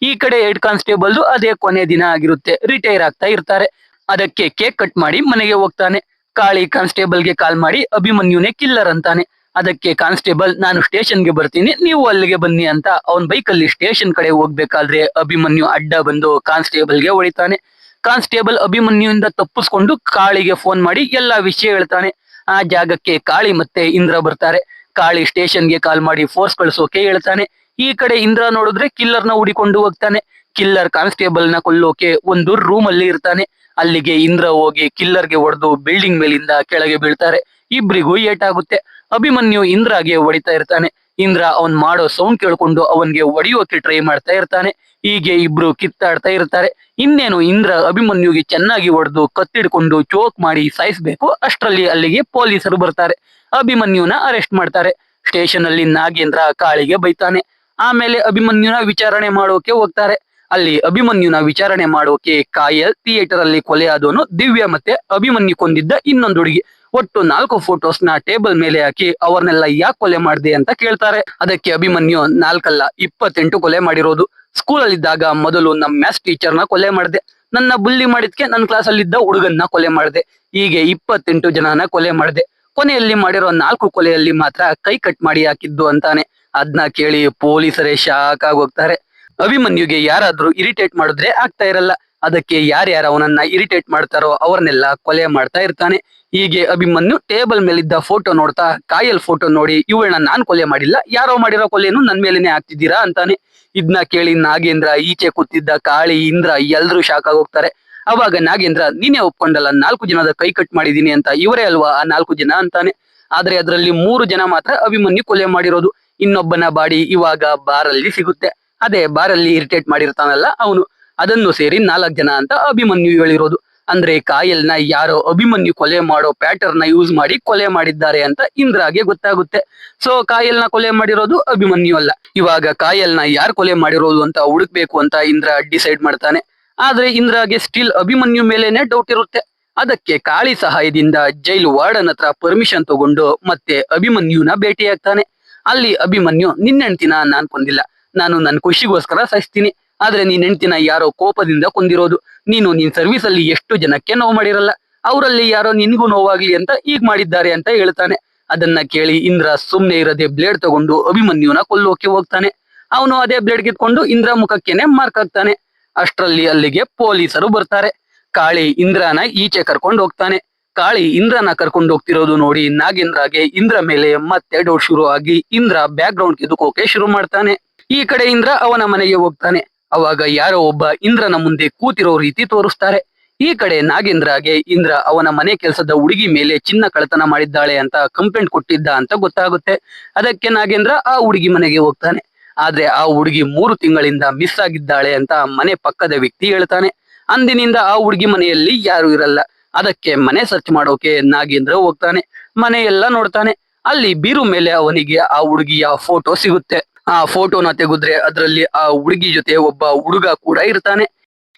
ಈ ಕಡೆ ಹೆಡ್ ಕಾನ್ಸ್ಟೇಬಲ್ ಅದೇ ಕೊನೆ ದಿನ ಆಗಿರುತ್ತೆ, ರಿಟೈರ್ ಆಗ್ತಾ ಇರ್ತಾರೆ. ಅದಕ್ಕೆ ಕೇಕ್ ಕಟ್ ಮಾಡಿ ಮನೆಗೆ ಹೋಗ್ತಾನೆ. ಕಾಳಿ ಕಾನ್ಸ್ಟೇಬಲ್ಗೆ ಕಾಲ್ ಮಾಡಿ ಅಭಿಮನ್ಯುನೇ ಕಿಲ್ಲರ್ ಅಂತಾನೆ. ಅದಕ್ಕೆ ಕಾನ್ಸ್ಟೇಬಲ್ ನಾನು ಸ್ಟೇಷನ್ಗೆ ಬರ್ತೀನಿ, ನೀವು ಅಲ್ಲಿಗೆ ಬನ್ನಿ ಅಂತ ಅವನ್ ಬೈಕಲ್ಲಿ ಸ್ಟೇಷನ್ ಕಡೆ ಹೋಗ್ಬೇಕಾದ್ರೆ ಅಭಿಮನ್ಯು ಅಡ್ಡ ಬಂದು ಕಾನ್ಸ್ಟೇಬಲ್ಗೆ ಹೊಡಿತಾನೆ. ಕಾನ್ಸ್ಟೇಬಲ್ ಅಭಿಮನ್ಯುವಿಂದ ತಪ್ಪಿಸ್ಕೊಂಡು ಕಾಳಿಗೆ ಫೋನ್ ಮಾಡಿ ಎಲ್ಲಾ ವಿಷಯ ಹೇಳ್ತಾನೆ. ಆ ಜಾಗಕ್ಕೆ ಕಾಳಿ ಮತ್ತೆ ಇಂದ್ರ ಬರ್ತಾರೆ. ಕಾಳಿ ಸ್ಟೇಷನ್ಗೆ ಕಾಲ್ ಮಾಡಿ ಫೋರ್ಸ್ ಕಳಿಸೋಕೆ ಹೇಳ್ತಾನೆ. ಈ ಕಡೆ ಇಂದ್ರ ನೋಡಿದ್ರೆ ಕಿಲ್ಲರ್ನ ಹುಡಿಕೊಂಡು ಹೋಗ್ತಾನೆ. ಕಿಲ್ಲರ್ ಕಾನ್ಸ್ಟೇಬಲ್ ನ ಕೊಲ್ಲೋಕೆ ಒಂದು ರೂಮ್ ಅಲ್ಲಿ ಇರ್ತಾನೆ. ಅಲ್ಲಿಗೆ ಇಂದ್ರ ಹೋಗಿ ಕಿಲ್ಲರ್ಗೆ ಹೊಡೆದು ಬಿಲ್ಡಿಂಗ್ ಮೇಲಿಂದ ಕೆಳಗೆ ಬೀಳ್ತಾರೆ. ಇಬ್ರಿಗೂ ಏಟಾಗುತ್ತೆ. ಅಭಿಮನ್ಯು ಇಂದ್ರಾಗೆ ಹೊಡಿತಾ ಇರ್ತಾನೆ. ಇಂದ್ರ ಅವನ್ ಮಾಡೋ ಸೌಂಡ್ ಕೇಳ್ಕೊಂಡು ಅವನ್ಗೆ ಹೊಡಿಯೋಕೆ ಟ್ರೈ ಮಾಡ್ತಾ ಇರ್ತಾನೆ. ಹೀಗೆ ಇಬ್ರು ಕಿತ್ತಾಡ್ತಾ ಇರ್ತಾರೆ. ಇನ್ನೇನು ಇಂದ್ರ ಅಭಿಮನ್ಯುಗೆ ಚೆನ್ನಾಗಿ ಹೊಡೆದು ಕತ್ತಿಡ್ಕೊಂಡು ಚೋಕ್ ಮಾಡಿ ಸಾಯಿಸ್ಬೇಕು. ಅಷ್ಟರಲ್ಲಿ ಅಲ್ಲಿಗೆ ಪೊಲೀಸರು ಬರ್ತಾರೆ. ಅಭಿಮನ್ಯುನ ಅರೆಸ್ಟ್ ಮಾಡ್ತಾರೆ. ಸ್ಟೇಷನ್ ಅಲ್ಲಿ ನಾಗೇಂದ್ರ ಕಾಳಿಗೆ ಬೈತಾನೆ. ಆಮೇಲೆ ಅಭಿಮನ್ಯುನ ವಿಚಾರಣೆ ಮಾಡೋಕೆ ಹೋಗ್ತಾರೆ. ಅಲ್ಲಿ ಅಭಿಮನ್ಯುನ ವಿಚಾರಣೆ ಮಾಡೋಕೆ ಕಾಯಲ್, ಥಿಯೇಟರ್ ಅಲ್ಲಿ ಕೊಲೆ ಆದವನು, ದಿವ್ಯಾ ಮತ್ತೆ ಅಭಿಮನ್ಯು ಕೊಂದಿದ್ದ ಇನ್ನೊಂದು ಹುಡುಗಿ, ಒಟ್ಟು 4 ಫೋಟೋಸ್ ನ ಟೇಬಲ್ ಮೇಲೆ ಹಾಕಿ ಅವ್ರನ್ನೆಲ್ಲ ಯಾಕೆ ಕೊಲೆ ಮಾಡಿದೆ ಅಂತ ಕೇಳ್ತಾರೆ. ಅದಕ್ಕೆ ಅಭಿಮನ್ಯು 4 ಅಲ್ಲ 28 ಕೊಲೆ ಮಾಡಿರೋದು. ಸ್ಕೂಲ್ ಅಲ್ಲಿ ಇದ್ದಾಗ ಮೊದಲು ನಮ್ಮ ಮ್ಯಾಥ್ಸ್ ಟೀಚರ್ನ ಕೊಲೆ ಮಾಡಿದೆ. ನನ್ನ ಬುಲ್ಲಿ ಮಾಡಿದ್ಕೆ ನನ್ನ ಕ್ಲಾಸ್ ಅಲ್ಲಿ ಇದ್ದ ಹುಡುಗನ್ನ ಕೊಲೆ ಮಾಡಿದೆ. ಹೀಗೆ 28 ಜನನ ಕೊಲೆ ಮಾಡಿದೆ. ಕೊನೆಯಲ್ಲಿ ಮಾಡಿರೋ 4 ಕೊಲೆಯಲ್ಲಿ ಮಾತ್ರ ಕೈ ಕಟ್ ಮಾಡಿ ಹಾಕಿದ್ದು ಅಂತಾನೆ. ಅದನ್ನ ಕೇಳಿ ಪೊಲೀಸರೇ ಶಾಕ್ ಆಗೋಗ್ತಾರೆ. ಅಭಿಮನ್ಯುಗೆ ಯಾರಾದ್ರೂ ಇರಿಟೇಟ್ ಮಾಡಿದ್ರೆ ಆಗ್ತಾ ಇರಲ್ಲ. ಅದಕ್ಕೆ ಯಾರ್ಯಾರು ಅವನನ್ನ ಇರಿಟೇಟ್ ಮಾಡ್ತಾರೋ ಅವ್ರನ್ನೆಲ್ಲ ಕೊಲೆ ಮಾಡ್ತಾ ಇರ್ತಾನೆ. ಹೀಗೆ ಅಭಿಮನ್ಯು ಟೇಬಲ್ ಮೇಲಿದ್ದ ಫೋಟೋ ನೋಡ್ತಾ ಕಾಯಲ್ ಫೋಟೋ ನೋಡಿ ಇವಳನ್ನ ನಾನ್ ಕೊಲೆ ಮಾಡಿಲ್ಲ, ಯಾರೋ ಮಾಡಿರೋ ಕೊಲೆಯನ್ನು ನನ್ ಮೇಲೇನೆ ಹಾಕ್ತಿದ್ದೀರಾ ಅಂತಾನೆ. ಇದನ್ನ ಕೇಳಿ ನಾಗೇಂದ್ರ, ಈಚೆ ಕೂತಿದ್ದ ಕಾಳಿ, ಇಂದ್ರ ಎಲ್ರೂ ಶಾಕ್ ಆಗೋಗ್ತಾರೆ. ಅವಾಗ ನಾಗೇಂದ್ರ, ನೀನೇ ಒಪ್ಕೊಂಡಲ್ಲ 4 ಜನದ ಕೈ ಕಟ್ ಮಾಡಿದೀನಿ ಅಂತ, ಇವರೇ ಅಲ್ವಾ ಆ 4 ಜನ ಅಂತಾನೆ. ಆದ್ರೆ ಅದರಲ್ಲಿ 3 ಜನ ಮಾತ್ರ ಅಭಿಮನ್ಯು ಕೊಲೆ ಮಾಡಿರೋದು. ಇನ್ನೊಬ್ಬನ ಬಾಡಿ ಇವಾಗ ಬಾರಲ್ಲಿ ಸಿಗುತ್ತೆ. ಅದೇ ಬಾರಲ್ಲಿ ಇರಿಟೇಟ್ ಮಾಡಿರ್ತಾನಲ್ಲ ಅವನು, ಅದನ್ನು ಸೇರಿ 4 ಜನ ಅಂತ ಅಭಿಮನ್ಯು ಹೇಳಿರೋದು. ಅಂದ್ರೆ ಕಾಯಲ್ನ ಯಾರೋ ಅಭಿಮನ್ಯು ಕೊಲೆ ಮಾಡೋ ಪ್ಯಾಟರ್ನ್ ನ ಯೂಸ್ ಮಾಡಿ ಕೊಲೆ ಮಾಡಿದ್ದಾರೆ ಅಂತ ಇಂದ್ರಾಗೆ ಗೊತ್ತಾಗುತ್ತೆ. ಸೊ ಕಾಯಲ್ನ ಕೊಲೆ ಮಾಡಿರೋದು ಅಭಿಮನ್ಯು ಅಲ್ಲ. ಇವಾಗ ಕಾಯಲ್ನ ಯಾರು ಕೊಲೆ ಮಾಡಿರೋದು ಅಂತ ಹುಡುಕ್ಬೇಕು ಅಂತ ಇಂದ್ರ ಡಿಸೈಡ್ ಮಾಡ್ತಾನೆ. ಆದ್ರೆ ಇಂದ್ರಾಗೆ ಸ್ಟಿಲ್ ಅಭಿಮನ್ಯು ಮೇಲೇನೆ ಡೌಟ್ ಇರುತ್ತೆ. ಅದಕ್ಕೆ ಕಾಳಿ ಸಹಾಯದಿಂದ ಜೈಲು ವಾರ್ಡನ್ ಹತ್ರ ಪರ್ಮಿಷನ್ ತಗೊಂಡು ಮತ್ತೆ ಅಭಿಮನ್ಯುನ ಭೇಟಿಯಾಗ್ತಾನೆ. ಅಲ್ಲಿ ಅಭಿಮನ್ಯು, ನಿನ್ನ ಹೆಂಡ್ತಿನ ನಾನ್ ಕೊಂದಿಲ್ಲ, ನಾನು ನನ್ನ ಖುಷಿಗೋಸ್ಕರ ಸಾಯಿಸ್ತೀನಿ, ಆದ್ರೆ ನೀನ್ ಹೆಂಡ್ತಿನ ಯಾರೋ ಕೋಪದಿಂದ ಕೊಂದಿರೋದು. ನೀನು ನಿನ್ ಸರ್ವಿಸ್ ಅಲ್ಲಿ ಎಷ್ಟು ಜನಕ್ಕೆ ನೋವು ಮಾಡಿರಲ್ಲ, ಅವರಲ್ಲಿ ಯಾರೋ ನಿನ್ಗೂ ನೋವಾಗ್ಲಿ ಅಂತ ಈಗ ಮಾಡಿದ್ದಾರೆ ಅಂತ ಹೇಳ್ತಾನೆ. ಅದನ್ನ ಕೇಳಿ ಇಂದ್ರ ಸುಮ್ನೆ ಇರದೆ ಬ್ಲೇಡ್ ತಗೊಂಡು ಅಭಿಮನ್ಯುನ ಕೊಲ್ಲೋಕೆ ಹೋಗ್ತಾನೆ. ಅವನು ಅದೇ ಬ್ಲೇಡ್ ಕಿತ್ಕೊಂಡು ಇಂದ್ರ ಮುಖಕ್ಕೇನೆ ಮಾರ್ಕ್ ಆಗ್ತಾನೆ. ಅಷ್ಟರಲ್ಲಿ ಅಲ್ಲಿಗೆ ಪೊಲೀಸರು ಬರ್ತಾರೆ. ಕಾಳಿ ಇಂದ್ರನ ಈಚೆ ಕರ್ಕೊಂಡು ಹೋಗ್ತಾನೆ. ಕಾಳಿ ಇಂದ್ರನ ಕರ್ಕೊಂಡು ಹೋಗ್ತಿರೋದು ನೋಡಿ ನಾಗೇಂದ್ರಗೆ ಇಂದ್ರ ಮೇಲೆ ಮತ್ತೆ ಡೌಟ್ ಶುರು ಆಗಿ ಇಂದ್ರ ಬ್ಯಾಕ್ ಗ್ರೌಂಡ್ ಕಿದುಕೋಕೆ ಶುರು ಮಾಡ್ತಾನೆ. ಈ ಕಡೆ ಇಂದ್ರ ಅವನ ಮನೆಗೆ ಹೋಗ್ತಾನೆ. ಅವಾಗ ಯಾರೋ ಒಬ್ಬ ಇಂದ್ರನ ಮುಂದೆ ಕೂತಿರೋ ರೀತಿ ತೋರಿಸ್ತಾರೆ. ಈ ಕಡೆ ನಾಗೇಂದ್ರಗೆ ಇಂದ್ರ ಅವನ ಮನೆ ಕೆಲಸದ ಹುಡುಗಿ ಮೇಲೆ ಚಿನ್ನ ಕಳ್ಳತನ ಮಾಡಿದ್ದಾಳೆ ಅಂತ ಕಂಪ್ಲೇಂಟ್ ಕೊಟ್ಟಿದ್ದ ಅಂತ ಗೊತ್ತಾಗುತ್ತೆ. ಅದಕ್ಕೆ ನಾಗೇಂದ್ರ ಆ ಹುಡುಗಿ ಮನೆಗೆ ಹೋಗ್ತಾನೆ. ಆದ್ರೆ ಆ ಹುಡುಗಿ 3 ತಿಂಗಳಿಂದ ಮಿಸ್ ಆಗಿದ್ದಾಳೆ ಅಂತ ಮನೆ ಪಕ್ಕದ ವ್ಯಕ್ತಿ ಹೇಳ್ತಾನೆ. ಅಂದಿನಿಂದ ಆ ಹುಡುಗಿ ಮನೆಯಲ್ಲಿ ಯಾರು ಇರಲ್ಲ. ಅದಕ್ಕೆ ಮನೆ ಸರ್ಚ್ ಮಾಡೋಕೆ ನಾಗೇಂದ್ರ ಹೋಗ್ತಾನೆ. ಮನೆಯೆಲ್ಲ ನೋಡ್ತಾನೆ. ಅಲ್ಲಿ ಬೀರು ಮೇಲೆ ಅವನಿಗೆ ಆ ಹುಡುಗಿಯ ಫೋಟೋ ಸಿಗುತ್ತೆ. ಆ ಫೋಟೋನ ತೆಗೆದ್ರೆ ಅದರಲ್ಲಿ ಆ ಹುಡುಗಿ ಜೊತೆ ಒಬ್ಬ ಹುಡುಗ ಕೂಡ ಇರ್ತಾನೆ.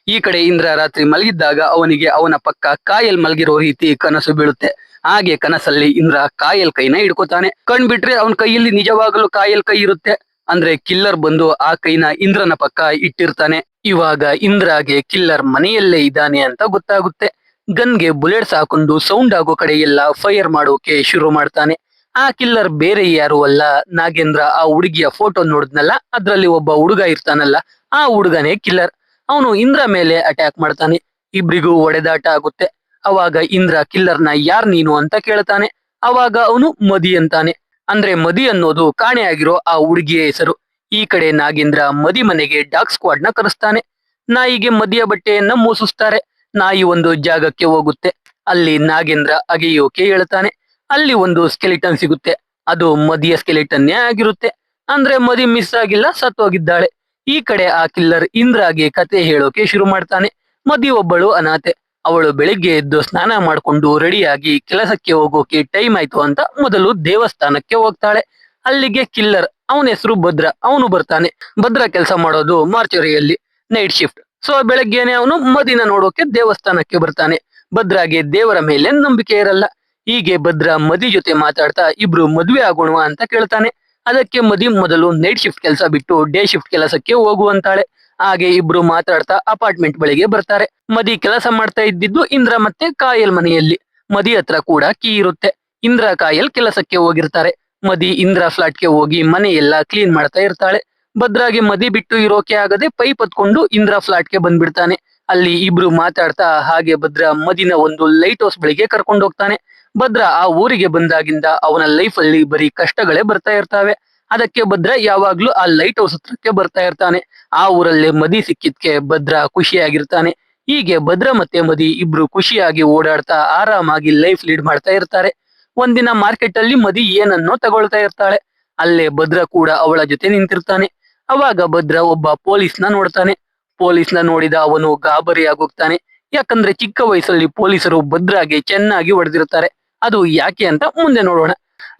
ಈ ಕಡೆ ಇಂದ್ರ ರಾತ್ರಿ ಮಲಗಿದ್ದಾಗ ಅವನಿಗೆ ಅವನ ಪಕ್ಕ ಕಾಯಲ್ ಮಲಗಿರೋ ರೀತಿ ಕನಸು ಬೀಳುತ್ತೆ. ಹಾಗೆ ಕನಸಲ್ಲಿ ಇಂದ್ರ ಕಾಯಲ್ ಕೈನ ಹಿಡ್ಕೋತಾನೆ. ಕಣ್ಬಿಟ್ರೆ ಅವನ ಕೈಯಲ್ಲಿ ನಿಜವಾಗಲೂ ಕಾಯಲ್ ಕೈ ಇರುತ್ತೆ. ಅಂದ್ರೆ ಕಿಲ್ಲರ್ ಬಂದು ಆ ಕೈನ ಇಂದ್ರನ ಪಕ್ಕ ಇಟ್ಟಿರ್ತಾನೆ. ಇವಾಗ ಇಂದ್ರಾಗೆ ಕಿಲ್ಲರ್ ಮನೆಯಲ್ಲೇ ಇದ್ದಾನೆ ಅಂತ ಗೊತ್ತಾಗುತ್ತೆ. ಗನ್ಗೆ ಬುಲೆಟ್ಸ್ ಹಾಕೊಂಡು ಸೌಂಡ್ ಆಗೋ ಕಡೆ ಎಲ್ಲ ಫೈರ್ ಮಾಡೋಕೆ ಶುರು ಮಾಡ್ತಾನೆ. ಆ ಕಿಲ್ಲರ್ ಬೇರೆ ಯಾರು ಅಲ್ಲ, ನಾಗೇಂದ್ರ ಆ ಹುಡುಗಿಯ ಫೋಟೋ ನೋಡಿದ್ನಲ್ಲ, ಅದ್ರಲ್ಲಿ ಒಬ್ಬ ಹುಡುಗ ಇರ್ತಾನಲ್ಲ, ಆ ಹುಡುಗನೇ ಕಿಲ್ಲರ್. ಅವನು ಇಂದ್ರ ಮೇಲೆ ಅಟ್ಯಾಕ್ ಮಾಡ್ತಾನೆ. ಇಬ್ರಿಗೂ ಹೊಡೆದಾಟ ಆಗುತ್ತೆ. ಅವಾಗ ಇಂದ್ರ ಕಿಲ್ಲರ್ನ ಯಾರ್ ನೀನು ಅಂತ ಕೇಳ್ತಾನೆ. ಅವಾಗ ಅವನು ಮದಿ ಅಂತಾನೆ. ಅಂದ್ರೆ ಮದಿ ಅನ್ನೋದು ಕಾಣೆ ಆಗಿರೋ ಆ ಹುಡುಗಿಯ ಹೆಸರು. ಈ ಕಡೆ ನಾಗೇಂದ್ರ ಮದಿ ಮನೆಗೆ ಡಾಗ್ ಸ್ಕ್ವಾಡ್ ನ ಕರೆಸ್ತಾನೆ. ನಾಯಿಗೆ ಮದಿಯ ಬಟ್ಟೆಯನ್ನ ಮೂಸಿಸ್ತಾರೆ. ನಾಯಿ ಒಂದು ಜಾಗಕ್ಕೆ ಹೋಗುತ್ತೆ. ಅಲ್ಲಿ ನಾಗೇಂದ್ರ ಅಗೆಯೋಕೆ ಹೇಳ್ತಾನೆ. ಅಲ್ಲಿ ಒಂದು ಸ್ಕೆಲಿಟನ್ ಸಿಗುತ್ತೆ. ಅದು ಮದಿಯ ಸ್ಕೆಲಿಟನ್ನೇ ಆಗಿರುತ್ತೆ. ಅಂದ್ರೆ ಮದಿ ಮಿಸ್ ಆಗಿಲ್ಲ, ಸತ್ತೋಗಿದ್ದಾಳೆ. ಈ ಕಡೆ ಆ ಕಿಲ್ಲರ್ ಇಂದ್ರಾಗೆ ಕತೆ ಹೇಳೋಕೆ ಶುರು ಮಾಡ್ತಾನೆ. ಮದಿ ಒಬ್ಬಳು ಅನಾಥೆ. ಅವಳು ಬೆಳಿಗ್ಗೆ ಎದ್ದು ಸ್ನಾನ ಮಾಡ್ಕೊಂಡು ರೆಡಿಯಾಗಿ ಕೆಲಸಕ್ಕೆ ಹೋಗೋಕೆ ಟೈಮ್ ಆಯ್ತು ಅಂತ ಮೊದಲು ದೇವಸ್ಥಾನಕ್ಕೆ ಹೋಗ್ತಾಳೆ. ಅಲ್ಲಿಗೆ ಕಿಲ್ಲರ್, ಅವನ ಹೆಸರು ಭದ್ರ, ಅವನು ಬರ್ತಾನೆ. ಭದ್ರ ಕೆಲಸ ಮಾಡೋದು ಮಾರ್ಚರಿಯಲ್ಲಿ, ನೈಟ್ ಶಿಫ್ಟ್. ಸೊ ಬೆಳಗ್ಗೆನೆ ಅವನು ಮದಿನ ನೋಡೋಕೆ ದೇವಸ್ಥಾನಕ್ಕೆ ಬರ್ತಾನೆ. ಭದ್ರಾಗೆ ದೇವರ ಮೇಲೆ ನಂಬಿಕೆ ಇರಲ್ಲ. ಹೀಗೆ ಭದ್ರ ಮದಿ ಜೊತೆ ಮಾತಾಡ್ತಾ ಇಬ್ರು ಮದ್ವೆ ಆಗೋಣ ಅಂತ ಕೇಳ್ತಾನೆ. ಅದಕ್ಕೆ ಮದಿ ಮೊದಲು ನೈಟ್ ಶಿಫ್ಟ್ ಕೆಲಸ ಬಿಟ್ಟು ಡೇ ಶಿಫ್ಟ್ ಕೆಲಸಕ್ಕೆ ಹೋಗುವಂತಾಳೆ. ಹಾಗೆ ಇಬ್ರು ಮಾತಾಡ್ತಾ ಅಪಾರ್ಟ್ಮೆಂಟ್ ಬಳಿಗೆ ಬರ್ತಾರೆ. ಮದಿ ಕೆಲಸ ಮಾಡ್ತಾ ಇದ್ದಿದ್ದು ಇಂದ್ರ ಮತ್ತೆ ಕಾಯಲ್ ಮನೆಯಲ್ಲಿ. ಮದಿ ಹತ್ರ ಕೂಡ ಕೀ ಇರುತ್ತೆ. ಇಂದ್ರ ಕಾಯಲ್ ಕೆಲಸಕ್ಕೆ ಹೋಗಿರ್ತಾರೆ. ಮದಿ ಇಂದ್ರ ಫ್ಲಾಟ್ಗೆ ಹೋಗಿ ಮನೆ ಎಲ್ಲ ಕ್ಲೀನ್ ಮಾಡ್ತಾ ಇರ್ತಾಳೆ. ಭದ್ರಾಗೆ ಮದಿ ಬಿಟ್ಟು ಇರೋಕೆ ಆಗದೆ ಪೈಪ್ ಹತ್ಕೊಂಡು ಇಂದ್ರ ಫ್ಲಾಟ್ಗೆ ಬಂದ್ಬಿಡ್ತಾನೆ. ಅಲ್ಲಿ ಇಬ್ರು ಮಾತಾಡ್ತಾ ಹಾಗೆ ಭದ್ರ ಮದಿನ ಒಂದು ಲೈಟ್ ಹೌಸ್ ಬಳಿಗೆ ಕರ್ಕೊಂಡು ಹೋಗ್ತಾನೆ. ಭದ್ರ ಆ ಊರಿಗೆ ಬಂದಾಗಿಂದ ಅವನ ಲೈಫ್ ಅಲ್ಲಿ ಬರೀ ಕಷ್ಟಗಳೇ ಬರ್ತಾ ಇರ್ತಾವೆ. ಅದಕ್ಕೆ ಭದ್ರ ಯಾವಾಗ್ಲೂ ಆ ಲೈಟ್ ಹೌಸ್ ಹತ್ರಕ್ಕೆ ಬರ್ತಾ ಇರ್ತಾನೆ. ಆ ಊರಲ್ಲೇ ಮದಿ ಸಿಕ್ಕಿದ್ಕೆ ಭದ್ರ ಖುಷಿಯಾಗಿರ್ತಾನೆ. ಹೀಗೆ ಭದ್ರ ಮತ್ತೆ ಮದಿ ಇಬ್ರು ಖುಷಿಯಾಗಿ ಓಡಾಡ್ತಾ ಆರಾಮಾಗಿ ಲೈಫ್ ಲೀಡ್ ಮಾಡ್ತಾ ಇರ್ತಾರೆ. ಒಂದಿನ ಮಾರ್ಕೆಟ್ ಅಲ್ಲಿ ಮದಿ ಏನನ್ನೋ ತಗೊಳ್ತಾ ಇರ್ತಾಳೆ. ಅಲ್ಲೇ ಭದ್ರ ಕೂಡ ಅವಳ ಜೊತೆ ನಿಂತಿರ್ತಾನೆ. ಅವಾಗ ಭದ್ರ ಒಬ್ಬ ಪೊಲೀಸ್ನ ನೋಡ್ತಾನೆ. ಪೊಲೀಸ್ನ ನೋಡಿದ ಅವನು ಗಾಬರಿ ಆಗೋಗ್ತಾನೆ. ಯಾಕಂದ್ರೆ ಚಿಕ್ಕ ವಯಸ್ಸಲ್ಲಿ ಪೊಲೀಸರು ಭದ್ರಾಗೆ ಚೆನ್ನಾಗಿ ಹೊಡೆದಿರ್ತಾರೆ. ಅದು ಯಾಕೆ ಅಂತ ಮುಂದೆ ನೋಡೋಣ.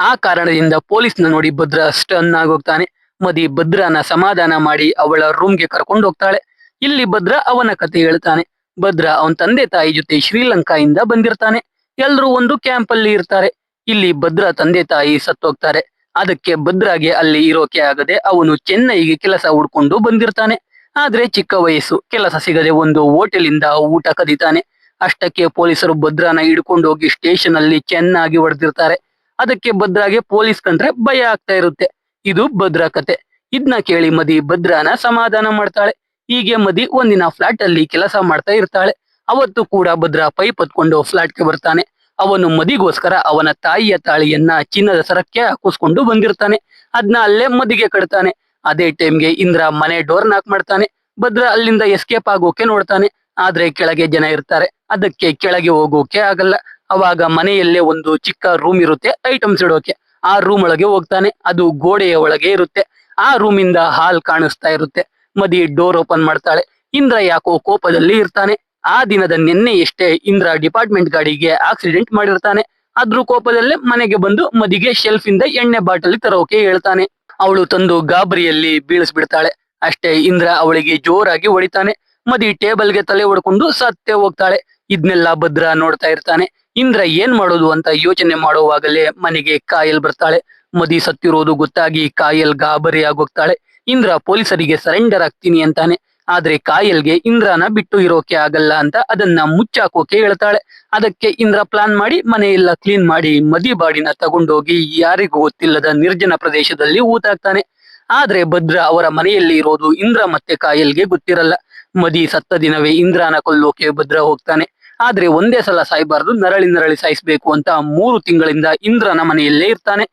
ಆ ಕಾರಣದಿಂದ ಪೊಲೀಸ್ನ ನೋಡಿ ಭದ್ರ ಸ್ಟನ್ ಆಗೋಗ್ತಾನೆ. ಮದಿ ಭದ್ರನ ಸಮಾಧಾನ ಮಾಡಿ ಅವಳ ರೂಮ್ಗೆ ಕರ್ಕೊಂಡು ಹೋಗ್ತಾಳೆ. ಇಲ್ಲಿ ಭದ್ರ ಅವನ ಕತೆ ಹೇಳ್ತಾನೆ. ಭದ್ರ ಅವನ ತಂದೆ ತಾಯಿ ಜೊತೆ ಶ್ರೀಲಂಕಾಯಿಂದ ಬಂದಿರ್ತಾನೆ. ಎಲ್ರೂ ಒಂದು ಕ್ಯಾಂಪ್ ಅಲ್ಲಿ ಇರ್ತಾರೆ. ಇಲ್ಲಿ ಭದ್ರ ತಂದೆ ತಾಯಿ ಸತ್ತೋಗ್ತಾರೆ. ಅದಕ್ಕೆ ಭದ್ರಾಗೆ ಅಲ್ಲಿ ಇರೋಕೆ ಆಗದೆ ಅವನು ಚೆನ್ನೈಗೆ ಕೆಲಸ ಹುಡ್ಕೊಂಡು ಬಂದಿರ್ತಾನೆ. ಆದ್ರೆ ಚಿಕ್ಕ ವಯಸ್ಸು, ಕೆಲಸ ಸಿಗದೆ ಒಂದು ಹೋಟೆಲಿಂದ ಊಟ ಕದೀತಾನೆ. ಅಷ್ಟಕ್ಕೆ ಪೊಲೀಸರು ಭದ್ರನ ಹಿಡ್ಕೊಂಡು ಹೋಗಿ ಸ್ಟೇಷನ್ ಅಲ್ಲಿ ಚೆನ್ನಾಗಿ ಹೊಡೆದಿರ್ತಾರೆ. ಅದಕ್ಕೆ ಭದ್ರಾಗೆ ಪೊಲೀಸ್ ಕಂಡ್ರೆ ಭಯ ಆಗ್ತಾ ಇರುತ್ತೆ. ಇದು ಭದ್ರ ಕತೆ. ಇದನ್ನ ಕೇಳಿ ಮದಿ ಭದ್ರನ ಸಮಾಧಾನ ಮಾಡ್ತಾಳೆ. ಹೀಗೆ ಮದಿ ಒಂದಿನ ಫ್ಲಾಟ್ ಅಲ್ಲಿ ಕೆಲಸ ಮಾಡ್ತಾ ಇರ್ತಾಳೆ. ಅವತ್ತು ಕೂಡ ಭದ್ರ ಪೈಪ್ ಹೊತ್ಕೊಂಡು ಫ್ಲಾಟ್ಗೆ ಬರ್ತಾನೆ. ಅವನು ಮದಿಗೋಸ್ಕರ ಅವನ ತಾಯಿಯ ತಾಳಿಯನ್ನ ಚಿನ್ನದ ಸರಕ್ಕೆ ಹಾಕಿಸ್ಕೊಂಡು ಬಂದಿರ್ತಾನೆ. ಅದ್ನ ಅಲ್ಲೇ ಮದಿಗೆ ಕಟ್ತಾನೆ. ಅದೇ ಟೈಮ್ಗೆ ಇಂದ್ರ ಮನೆ ಡೋರ್ ನಾಕ್ ಮಾಡ್ತಾನೆ. ಭದ್ರ ಅಲ್ಲಿಂದ ಎಸ್ಕೇಪ್ ಆಗೋಕೆ ನೋಡ್ತಾನೆ. ಆದ್ರೆ ಕೆಳಗೆ ಜನ ಇರ್ತಾರೆ, ಅದಕ್ಕೆ ಕೆಳಗೆ ಹೋಗೋಕೆ ಆಗಲ್ಲ. ಅವಾಗ ಮನೆಯಲ್ಲೇ ಒಂದು ಚಿಕ್ಕ ರೂಮ್ ಇರುತ್ತೆ ಐಟಮ್ಸ್ ಇಡೋಕೆ. ಆ ರೂಮ್ ಒಳಗೆ ಹೋಗ್ತಾನೆ. ಅದು ಗೋಡೆಯ ಒಳಗೆ ಇರುತ್ತೆ. ಆ ರೂಮಿಂದ ಹಾಲ್ ಕಾಣಿಸ್ತಾ ಇರುತ್ತೆ. ಮದಿ ಡೋರ್ ಓಪನ್ ಮಾಡ್ತಾಳೆ. ಇಂದ್ರ ಯಾಕೋ ಕೋಪದಲ್ಲಿ ಇರ್ತಾನೆ. ಆ ದಿನದ ನಿನ್ನೆಯಷ್ಟೇ ಇಂದ್ರ ಡಿಪಾರ್ಟ್ಮೆಂಟ್ ಗಾಡಿಗೆ ಆಕ್ಸಿಡೆಂಟ್ ಮಾಡಿರ್ತಾನೆ. ಅದ್ರ ಕೋಪದಲ್ಲೇ ಮನೆಗೆ ಬಂದು ಮದಿಗೆ ಶೆಲ್ಫ್ ಇಂದ ಎಣ್ಣೆ ಬಾಟಲಿ ತರೋಕೆ ಹೇಳ್ತಾನೆ. ಅವಳು ತಂದು ಗಾಬರಿಯಲ್ಲಿ ಬೀಳಿಸ್ಬಿಡ್ತಾಳೆ. ಅಷ್ಟೇ ಇಂದ್ರ ಅವಳಿಗೆ ಜೋರಾಗಿ ಹೊಡಿತಾನೆ. ಮದಿ ಟೇಬಲ್ಗೆ ತಲೆ ಹೊಡ್ಕೊಂಡು ಸತ್ತೇ ಹೋಗ್ತಾಳೆ. ಇದ್ನೆಲ್ಲ ಭದ್ರ ನೋಡ್ತಾ ಇರ್ತಾನೆ. ಇಂದ್ರ ಏನ್ ಮಾಡೋದು ಅಂತ ಯೋಚನೆ ಮಾಡುವಾಗಲೇ ಮನೆಗೆ ಕಾಯಲ್ ಬರ್ತಾಳೆ. ಮದಿ ಸತ್ತಿರೋದು ಗೊತ್ತಾಗಿ ಕಾಯಲ್ ಗಾಬರಿ ಆಗೋಗ್ತಾಳೆ. ಇಂದ್ರ ಪೊಲೀಸರಿಗೆ ಸರೆಂಡರ್ ಆಗ್ತೀನಿ ಅಂತಾನೆ. ಆದ್ರೆ ಕಾಯಲ್ಗೆ ಇಂದ್ರನ ಬಿಟ್ಟು ಇರೋಕೆ ಆಗಲ್ಲ ಅಂತ ಅದನ್ನ ಮುಚ್ಚಾಕೋಕೆ ಹೇಳ್ತಾಳೆ. ಅದಕ್ಕೆ ಇಂದ್ರ ಪ್ಲಾನ್ ಮಾಡಿ ಮನೆಯೆಲ್ಲ ಕ್ಲೀನ್ ಮಾಡಿ ಮದಿ ಬಾಡಿನ ತಗೊಂಡೋಗಿ ಯಾರಿಗೂ ಗೊತ್ತಿಲ್ಲದ ನಿರ್ಜನ ಪ್ರದೇಶದಲ್ಲಿ ಊತಾಕ್ತಾನೆ. ಆದ್ರೆ ಭದ್ರ ಅವರ ಮನೆಯಲ್ಲಿ ಇರೋದು ಇಂದ್ರ ಮತ್ತೆ ಕಾಯಲ್ಗೆ ಗೊತ್ತಿರಲ್ಲ. ಮದಿ ಸತ್ತ ದಿನವೇ ಇಂದ್ರನ ಕೊಲ್ಲೋಕೆ ಭದ್ರ ಹೋಗ್ತಾನೆ. ಆದ್ರೆ ಒಂದೇ ಸಲ ಸಾಯ್ಬಾರ್ದು, ನರಳಿ ನರಳಿ ಸಾಯಿಸ್ಬೇಕು ಅಂತ 3 ತಿಂಗಳಿಂದ ಇಂದ್ರನ ಮನೆಯಲ್ಲೇ ಇರ್ತಾನೆ.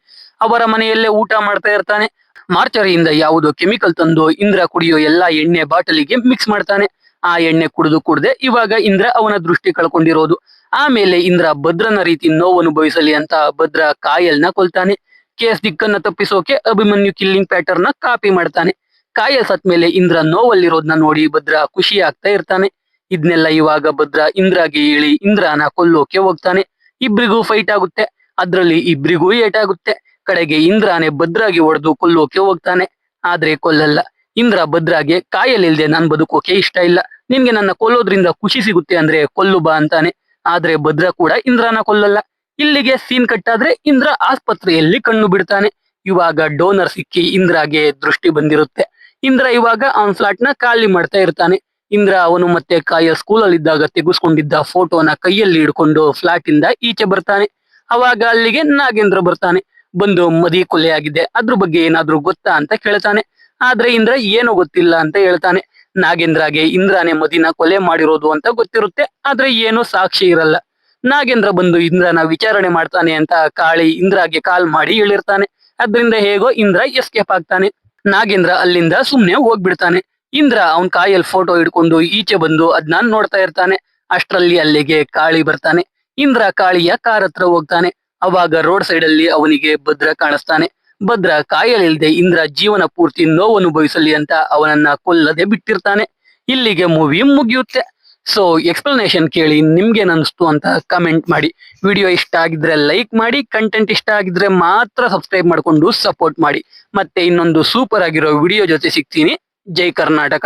ಅವರ ಮನೆಯಲ್ಲೇ ಊಟ ಮಾಡ್ತಾ ಇರ್ತಾನೆ. ಮಾರ್ಚರಿಯಿಂದ ಯಾವುದೋ ಕೆಮಿಕಲ್ ತಂದು ಇಂದ್ರ ಕುಡಿಯೋ ಎಲ್ಲಾ ಎಣ್ಣೆ ಬಾಟಲಿಗೆ ಮಿಕ್ಸ್ ಮಾಡ್ತಾನೆ. ಆ ಎಣ್ಣೆ ಕುಡ್ದೆ ಇವಾಗ ಇಂದ್ರ ಅವನ ದೃಷ್ಟಿ ಕಳ್ಕೊಂಡಿರೋದು. ಆಮೇಲೆ ಇಂದ್ರ ಭದ್ರನ ರೀತಿ ನೋವು ಅನುಭವಿಸಲಿ ಅಂತ ಭದ್ರ ಕಾಯಲ್ನ ಕೊಲ್ತಾನೆ. ಕೇಸ್ ದಿಕ್ಕನ್ನ ತಪ್ಪಿಸೋಕೆ ಅಭಿಮನ್ಯು ಕಿಲ್ಲಿಂಗ್ ಪ್ಯಾಟರ್ನ್ ಕಾಪಿ ಮಾಡ್ತಾನೆ. ಕಾಯಲ್ ಸತ್ ಮೇಲೆ ಇಂದ್ರ ನೋವಲ್ಲಿರೋದ್ನ ನೋಡಿ ಭದ್ರ ಖುಷಿ ಆಗ್ತಾ ಇರ್ತಾನೆ. ಇದ್ನೆಲ್ಲ ಇವಾಗ ಭದ್ರ ಇಂದ್ರಾಗೆ ಹೇಳಿ ಇಂದ್ರನ ಕೊಲ್ಲೋಕೆ ಹೋಗ್ತಾನೆ. ಇಬ್ರಿಗೂ ಫೈಟ್ ಆಗುತ್ತೆ. ಅದ್ರಲ್ಲಿ ಇಬ್ರಿಗೂ ಏಟಾಗುತ್ತೆ. ಕಡೆಗೆ ಇಂದ್ರಾನೆ ಭದ್ರಾಗಿ ಹೊಡೆದು ಕೊಲ್ಲೋಕೆ ಹೋಗ್ತಾನೆ. ಆದ್ರೆ ಕೊಲ್ಲಲ್ಲ. ಇಂದ್ರ ಭದ್ರಾಗೆ ಕಾಯಲ್ ಇಲ್ದೆ ನಾನ್ ಬದುಕೋಕೆ ಇಷ್ಟ ಇಲ್ಲ, ನಿನ್ಗೆ ನನ್ನ ಕೊಲ್ಲೋದ್ರಿಂದ ಖುಷಿ ಸಿಗುತ್ತೆ ಅಂದ್ರೆ ಕೊಲ್ಲು ಬಾ ಅಂತಾನೆ. ಆದ್ರೆ ಭದ್ರ ಕೂಡ ಇಂದ್ರನ ಕೊಲ್ಲಲ್ಲ. ಇಲ್ಲಿಗೆ ಸೀನ್ ಕಟ್ಟಾದ್ರೆ ಇಂದ್ರ ಆಸ್ಪತ್ರೆಯಲ್ಲಿ ಕಣ್ಣು ಬಿಡ್ತಾನೆ. ಇವಾಗ ಡೋನರ್ ಸಿಕ್ಕಿ ಇಂದ್ರಾಗೆ ದೃಷ್ಟಿ ಬಂದಿರುತ್ತೆ. ಇಂದ್ರ ಇವಾಗ ಅವನ್ ಫ್ಲಾಟ್ ನ ಖಾಲಿ ಮಾಡ್ತಾ ಇರ್ತಾನೆ. ಇಂದ್ರ ಅವನು ಮತ್ತೆ ಕಾಯಲ್ ಸ್ಕೂಲಲ್ಲಿ ಇದ್ದಾಗ ತೆಗೆಸ್ಕೊಂಡಿದ್ದ ಫೋಟೋನ ಕೈಯಲ್ಲಿ ಹಿಡ್ಕೊಂಡು ಫ್ಲಾಟ್ ಇಂದ ಈಚೆ ಬರ್ತಾನೆ. ಅವಾಗ ಅಲ್ಲಿಗೆ ನಾಗೇಂದ್ರ ಬರ್ತಾನೆ. ಬಂದು ಮದಿ ಕೊಲೆ ಆಗಿದೆ, ಅದ್ರ ಬಗ್ಗೆ ಏನಾದ್ರೂ ಗೊತ್ತಾ ಅಂತ ಕೇಳ್ತಾನೆ. ಆದ್ರೆ ಇಂದ್ರ ಏನೂ ಗೊತ್ತಿಲ್ಲ ಅಂತ ಹೇಳ್ತಾನೆ. ನಾಗೇಂದ್ರಗೆ ಇಂದ್ರನೇ ಮದಿನ ಕೊಲೆ ಮಾಡಿರೋದು ಅಂತ ಗೊತ್ತಿರುತ್ತೆ, ಆದ್ರೆ ಏನು ಸಾಕ್ಷಿ ಇರಲ್ಲ. ನಾಗೇಂದ್ರ ಬಂದು ಇಂದ್ರನ ವಿಚಾರಣೆ ಮಾಡ್ತಾನೆ ಅಂತ ಕಾಳಿ ಇಂದ್ರಾಗೆ ಕಾಲ್ ಮಾಡಿ ಹೇಳಿರ್ತಾನೆ. ಅದ್ರಿಂದ ಹೇಗೋ ಇಂದ್ರ ಎಸ್ಕೇಪ್ ಆಗ್ತಾನೆ. ನಾಗೇಂದ್ರ ಅಲ್ಲಿಂದ ಸುಮ್ನೆ ಹೋಗ್ಬಿಡ್ತಾನೆ. ಇಂದ್ರ ಅವನ್ ಕಾಯಲ್ ಫೋಟೋ ಹಿಡ್ಕೊಂಡು ಈಚೆ ಬಂದು ಅದ್ನ ನೋಡ್ತಾ ಇರ್ತಾನೆ. ಅಷ್ಟ್ರಲ್ಲಿ ಅಲ್ಲಿಗೆ ಕಾಳಿ ಬರ್ತಾನೆ. ಇಂದ್ರ ಕಾಳಿಯ ಕಾರ್ ಹತ್ರ ಹೋಗ್ತಾನೆ. ಅವಾಗ ರೋಡ್ ಸೈಡ್ ಅಲ್ಲಿ ಅವನಿಗೆ ಭದ್ರ ಕಾಣಿಸ್ತಾನೆ. ಭದ್ರ ಕಾಯಲ್ ಇಲ್ದೆ ಇಂದ್ರ ಜೀವನ ಪೂರ್ತಿ ನೋವು ಅನುಭವಿಸಲಿ ಅಂತ ಅವನನ್ನ ಕೊಲ್ಲದೆ ಬಿಟ್ಟಿರ್ತಾನೆ. ಇಲ್ಲಿಗೆ ಮೂವಿ ಮುಗಿಯುತ್ತೆ. ಸೊ ಎಕ್ಸ್ಪ್ಲನೇಷನ್ ಕೇಳಿ ನಿಮ್ಗೇನ್ ಅನಿಸ್ತು ಅಂತ ಕಮೆಂಟ್ ಮಾಡಿ. ವಿಡಿಯೋ ಇಷ್ಟ ಆಗಿದ್ರೆ ಲೈಕ್ ಮಾಡಿ, ಕಂಟೆಂಟ್ ಇಷ್ಟ ಆಗಿದ್ರೆ ಮಾತ್ರ ಸಬ್ಸ್ಕ್ರೈಬ್ ಮಾಡ್ಕೊಂಡು ಸಪೋರ್ಟ್ ಮಾಡಿ. ಮತ್ತೆ ಇನ್ನೊಂದು ಸೂಪರ್ ಆಗಿರೋ ವಿಡಿಯೋ ಜೊತೆ ಸಿಗ್ತೀನಿ. ಜೈ ಕರ್ನಾಟಕ.